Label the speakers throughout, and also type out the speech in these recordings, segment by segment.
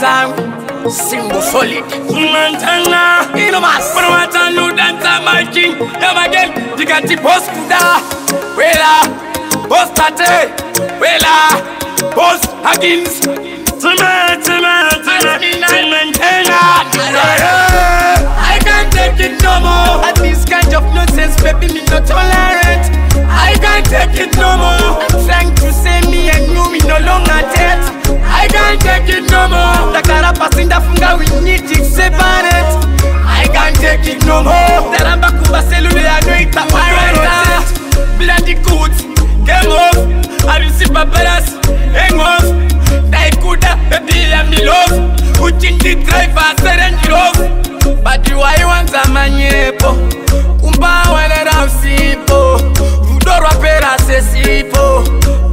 Speaker 1: time, Simbo solid.
Speaker 2: Mantana,
Speaker 1: Inomas,
Speaker 2: Promatanu danza my king. Come again, Digati boss kuda. Wela, boss tate. Wela, boss Huggins.
Speaker 1: I can't take it no more. At this kind of nonsense, baby, me not tolerant. I can't take it no more. I'm trying to say me and you, we no longer dead. I can't take it no more. The carapace in the funga, we need to separate. I can't take it no more. The ramba kuba cellular, I know it's a pirate. Bloody goods, game off. I will see paparas, hang off. Daikuda, baby, I'm in love. Putin the driver, said love. But you are one zamanyepo. Kumba wale ramsipo. Vudoro pera sesipo.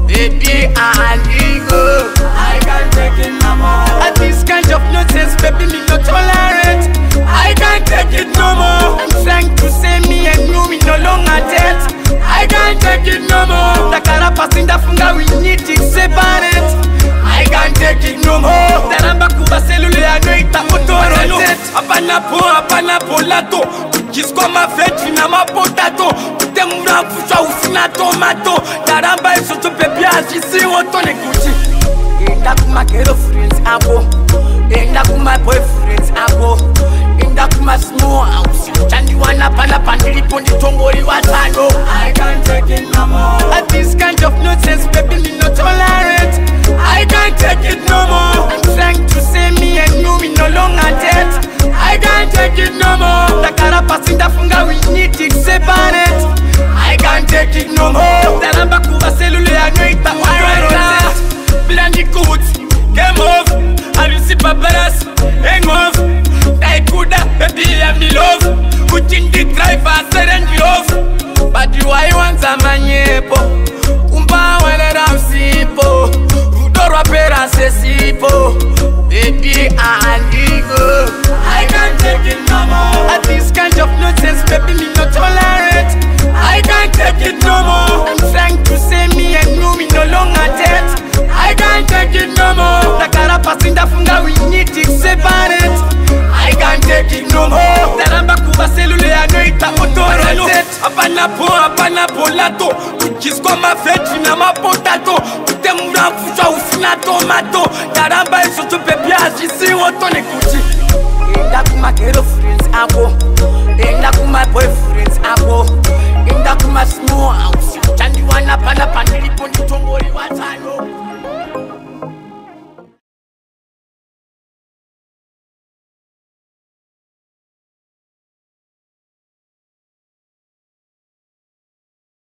Speaker 1: Baby, I'm ego. I can't take it no more. At this kind of nonsense, baby, me not tolerant. I can't take it no more. I'm trying to say me and you, we no longer dead. I can't take it no more. The carapace in the funga, we need to separate. I can't take it no more. The ramba kuba cellular, I know it's a autorité.
Speaker 2: Apana lato. Kisko ma feti na ma potato. Kute muna kushwa usina tomato. The ramba is such a baby as you see what on a Gucci.
Speaker 1: Enda kuma girlfriends abo. Enda kuma boyfriends abo. Enda kuma small house. Chandi wana pana pandili pondi tongori watano. I can't take it no more. At this kind of nonsense, baby, me not tolerant. I can't take it no more. I'm trying to say me and you, we no longer dead. I can't take it no more. The carapace in the funga, we need to separate. I can't take it no more. The ramba kuba cellular, I know it's a pirate.
Speaker 2: Bloody goods, game off. I will see paparas, hang off. Daikuda, baby, I'm in love. Putin the driver, said love.
Speaker 1: But you are one zamanyepo. Kumba wale ramsipo. Vudoro pera sesipo. Baby, I'm ego. I can't take it no more. At this kind of nonsense, baby, me not tolerant. I can't take it no more. I'm trying to say me and you, we no longer dead. I can't take it no more. The carapace in the funga, we need to separate. I can't take it no more. The ramba kuba cellular, I know it's a autorité.
Speaker 2: Apana lato. Kisko ma feti na ma potato. Kute muna kushwa usina tomato. The ramba is such a baby as you see what on a Gucci.
Speaker 1: Enda kuma girlfriends abo. Enda kuma boyfriends abo. Enda kuma small house. Chandi wana pana pandili pondi tongori watano.